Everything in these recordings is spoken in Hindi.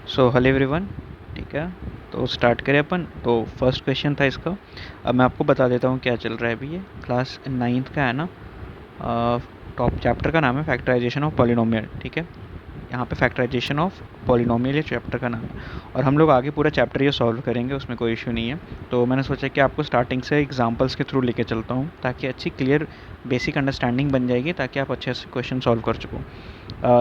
So hello everyone. ठीक है, तो स्टार्ट करें अपन। तो फर्स्ट क्वेश्चन था इसका। अब मैं आपको बता देता हूँ क्या चल रहा है अभी। ये क्लास 9th का है ना। टॉप चैप्टर का नाम है फैक्टराइजेशन ऑफ पॉलिनोमियल। ठीक है, यहाँ पे फैक्टराइजेशन ऑफ पॉलिनोमियल ये चैप्टर का नाम है। और हम लोग आगे पूरा चैप्टर ये सॉल्व करेंगे, उसमें कोई इशू नहीं है। तो मैंने सोचा कि आपको स्टार्टिंग से एग्जांपल्स के थ्रू लेके चलता हूँ, ताकि अच्छी क्लियर बेसिक अंडरस्टैंडिंग बन जाएगी, ताकि आप अच्छे से क्वेश्चन सॉल्व कर सको।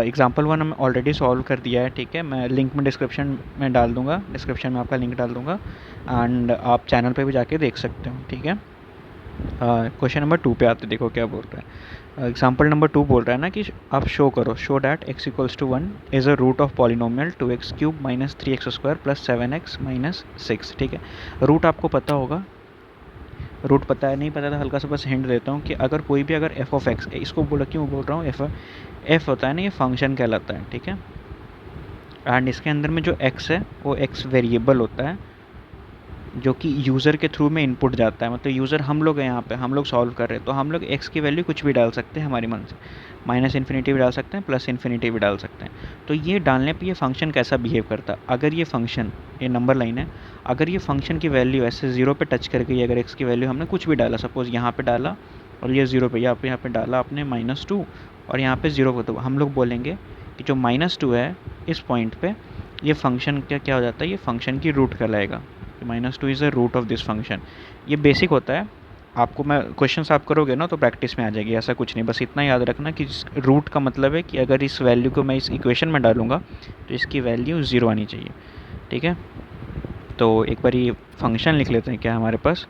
एग्जाम्पल 1 हम ऑलरेडी सॉल्व कर दिया है। ठीक है, मैं लिंक में डिस्क्रिप्शन में डाल दूँगा, डिस्क्रिप्शन में आपका लिंक डाल दूँगा, एंड आप चैनल पे भी जाके देख सकते हो। ठीक है, क्वेश्चन नंबर 2 पे आते, देखो क्या बोल रहा है। एग्जाम्पल नंबर 2 बोल रहा है ना कि आप शो करो, show that x equals to 1 is a root of polynomial 2x cube minus 3x square plus 7x minus 6। ठीक है, रूट आपको पता होगा, रूट पता है, नहीं पता था हल्का सा बस हिंट देता हूँ कि अगर कोई भी अगर एफ ऑफ एक्स, इसको क्यों बोल रहा हूँ, एफ होता है ना, ये फंक्शन कहलाता है। ठीक है, एंड इसके अंदर में जो एक्स है वो एक्स वेरिएबल होता है, जो कि यूज़र के थ्रू में इनपुट जाता है। मतलब यूज़र हम लोग हैं, यहाँ पे हम लोग सॉल्व कर रहे हैं, तो हम लोग एक्स की वैल्यू कुछ भी डाल सकते हैं हमारी मन से। माइनस इन्फिनिटी भी डाल सकते हैं, प्लस इन्फिनिटी भी डाल सकते हैं। तो ये डालने पे ये फंक्शन कैसा बिहेव करता है, अगर ये फंक्शन, ये नंबर लाइन है, अगर ये फंक्शन की वैल्यू ऐसे ज़ीरो पे टच कर गई, अगर एक्स की वैल्यू हमने कुछ भी डाला, सपोज़ यहाँ पे डाला और ये ज़ीरो पे, यहाँ पे डाला आपने -2 और यहाँ पे ज़ीरो को, तो हम लोग बोलेंगे कि जो -2 है इस पॉइंट पे, ये फंक्शन क्या हो जाता है, ये फंक्शन की रूट कहलाएगा। -2 is the root of this function. ये बेसिक होता है, आपको मैं क्वेश्चन आप करोगे ना तो प्रैक्टिस में आ जाएगी, ऐसा कुछ नहीं। बस इतना याद रखना कि रूट का मतलब है कि अगर इस वैल्यू को मैं इस इक्वेशन में डालूंगा तो इसकी वैल्यू 0 आनी चाहिए। ठीक है, तो एक बार ये फंक्शन लिख लेते हैं। क्या है हमारे पास,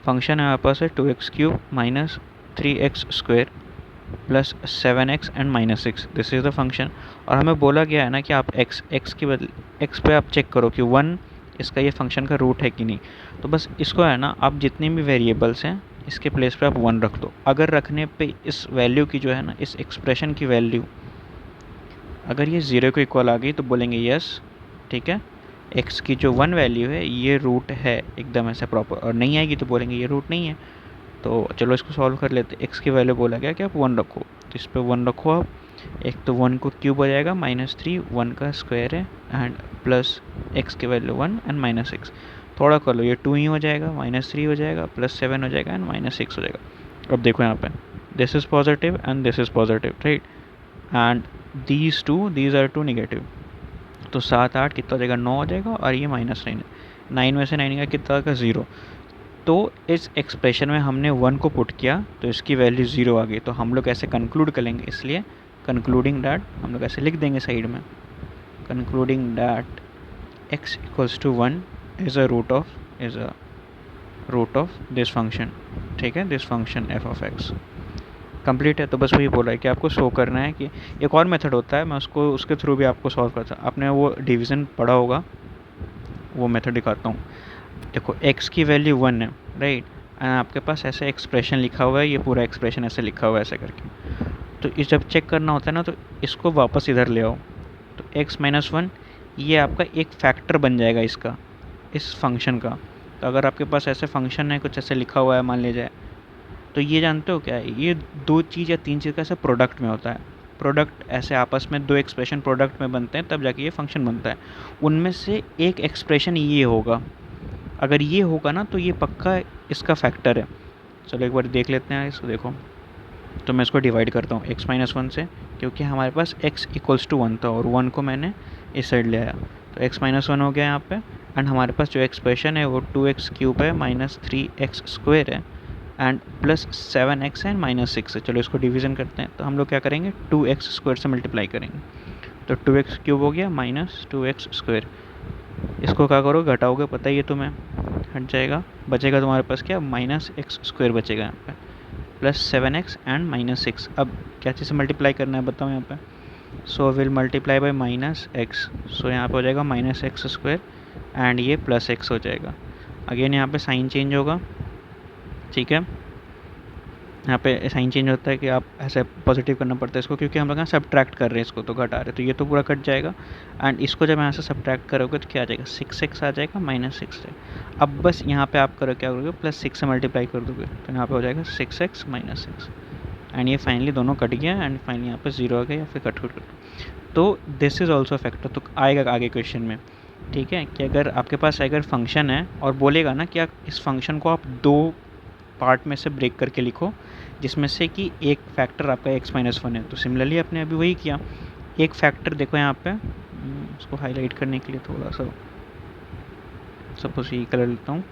फंक्शन है हमारे पास है 2x cube minus 3x square plus 7x and -6, this is the function. और हमें बोला गया है ना कि आप x के बदले x पे आप चेक करो कि 1 इसका ये फंक्शन का रूट है कि नहीं। तो बस इसको है ना, आप जितने भी वेरिएबल्स हैं इसके प्लेस पे आप 1 रख दो। अगर रखने पे इस वैल्यू की जो है ना, इस एक्सप्रेशन की वैल्यू अगर ये 0 को इक्वल आ गई तो बोलेंगे यस। ठीक है, x की जो 1 वैल्यू है ये रूट है एकदम ऐसे प्रॉपर, और नहीं आएगी तो बोलेंगे ये रूट नहीं है। तो चलो इसको सॉल्व कर लेते। x की वैल्यू बोला गया कि आप 1 रखो, तो इस पर 1 रखो आप। एक तो 1 को क्यूब हो जाएगा, -3 1 का स्क्वायर है, एंड प्लस x की वैल्यू 1 एंड -6। थोड़ा कर लो, ये 2 ही हो जाएगा, -3 हो जाएगा, +7 हो जाएगा एंड -6 हो जाएगा। अब देखो यहाँ पे this is positive and this is positive, right, and these are two negative. तो 7 8 कितना हो जाएगा, 9 हो जाएगा, और ये -9 है। 9 में से 9 का कितना का 0। तो इस एक्सप्रेशन में हमने 1 को पुट किया तो इसकी वैल्यू 0 आ गई। तो हम लोग ऐसे कंक्लूड करेंगे, इसलिए कंक्लूडिंग डैट हम लोग ऐसे लिख देंगे साइड में, concluding that x equals to 1 is a root of this function. ठीक है, this function f of x complete है। तो बस वही बोल रहा है कि आपको शो करना है कि एक और मेथड होता है, मैं उसके थ्रू भी आपको सॉल्व करता हूँ। आपने वो डिवीज़न पढ़ा होगा, वो मेथड दिखाता हूँ। देखो x की वैल्यू 1 है, राइट, एंड आपके पास ऐसे एक्सप्रेशन लिखा हुआ है, ये पूरा एक्सप्रेशन ऐसे लिखा हुआ है ऐसे करके। तो इस जब चेक करना होता है ना, तो इसको वापस इधर ले आओ। तो x-1 ये आपका एक फैक्टर बन जाएगा इसका, इस फंक्शन का। तो अगर आपके पास ऐसे फंक्शन है, कुछ ऐसे लिखा हुआ है मान लीजिए, तो ये जानते हो क्या है, ये 2 चीज़ या 3 चीज़ का ऐसे प्रोडक्ट में होता है। प्रोडक्ट ऐसे आपस में 2 एक्सप्रेशन प्रोडक्ट में बनते हैं, तब जाके ये फंक्शन बनता है। उनमें से एक एक्सप्रेशन ये होगा, अगर ये होगा ना तो ये पक्का इसका फैक्टर है। चलो एक बार देख लेते हैं इसको। देखो, तो मैं इसको डिवाइड करता हूँ x-1 से, क्योंकि हमारे पास x इक्वल्स टू 1 था और 1 को मैंने इस साइड ले आया, तो x-1 हो गया यहाँ पे। एंड हमारे पास जो एक्सप्रेशन है वो 2x क्यूब है -3x स्क्वायर है एंड प्लस 7x एंड -6 है। चलो इसको डिवीज़न करते हैं, तो हम लोग क्या करेंगे, 2x स्क्वायर से मल्टीप्लाई करेंगे। तो 2x क्यूब हो गया -2x स्क्वायर, इसको क्या करो, घटाओगे, पता ही है तुम्हें, हट जाएगा, बचेगा तुम्हारे पास क्या, -x स्क्वायर बचेगा यहाँ पे, प्लस 7x एंड -6। अब क्या चीज़ से मल्टीप्लाई करना है बताओ यहाँ पे, so will multiply by -x, सो यहाँ पे हो जाएगा -x स्क्वायर एंड ये +x हो जाएगा। अगेन यहाँ पे साइन चेंज होगा, ठीक है, यहाँ पे साइन चेंज होता है कि आप ऐसे पॉजिटिव करना पड़ता है इसको, क्योंकि हम लोग यहाँ सब्ट्रैक्ट कर रहे हैं इसको, तो घटा रहे हैं, तो ये तो पूरा कट जाएगा। एंड इसको जब यहाँ से सब्ट्रैक्ट करोगे तो क्या आ जाएगा, 6x आ जाएगा, -6 जाएगा। अब बस यहाँ पे आप करो क्या करोगे, +6 से मल्टीप्लाई कर दोगे, तो यहाँ पे हो जाएगा 6x -6, एंड ये फाइनली दोनों कट गया, एंड फाइनली यहाँ पे 0 आ गया, या फिर कट तो दिस इज़ ऑल्सो फैक्टर, तो आएगा आगे क्वेश्चन में, ठीक है, कि अगर आपके पास अगर फंक्शन है और बोलेगा ना कि आप इस फंक्शन को आप दो पार्ट में से ब्रेक करके लिखो, जिसमें से कि एक फैक्टर आपका x-1 है, तो सिमिलरली आपने अभी वही किया। एक फैक्टर देखो यहाँ पे, उसको हाईलाइट करने के लिए थोड़ा सा सपोज ये कलर लेता हूँ,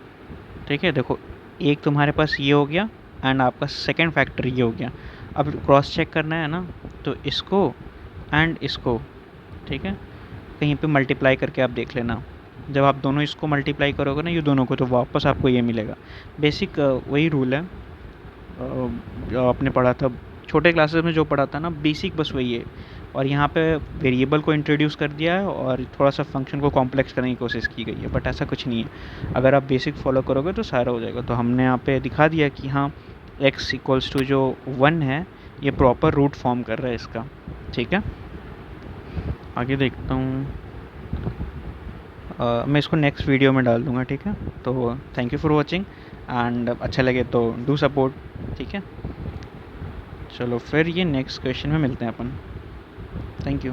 ठीक है। देखो एक तुम्हारे पास ये हो गया एंड आपका सेकंड फैक्टर ये हो गया। अब क्रॉस चेक करना है ना, तो इसको एंड इसको, ठीक है, कहीं पे मल्टीप्लाई करके आप देख लेना। जब आप दोनों इसको मल्टीप्लाई करोगे ना, ये दोनों को, तो वापस आपको ये मिलेगा। बेसिक वही रूल है जो आपने पढ़ा था छोटे क्लासेस में, जो पढ़ा था ना, बेसिक बस वही है। और यहाँ पे वेरिएबल को इंट्रोड्यूस कर दिया है और थोड़ा सा फंक्शन को कॉम्प्लेक्स करने की कोशिश की गई है, बट ऐसा कुछ नहीं है। अगर आप बेसिक फॉलो करोगे तो सारा हो जाएगा। तो हमने यहाँ पे दिखा दिया कि हाँ x इक्वल्स टू जो 1 है, ये प्रॉपर रूट फॉर्म कर रहा है इसका, ठीक है। आगे देखता हूँ, मैं इसको नेक्स्ट वीडियो में डाल दूँगा, ठीक है। तो thank you for watching and अच्छा लगे तो डू सपोर्ट, ठीक है। चलो फिर ये नेक्स्ट क्वेश्चन में मिलते हैं अपन। Thank you.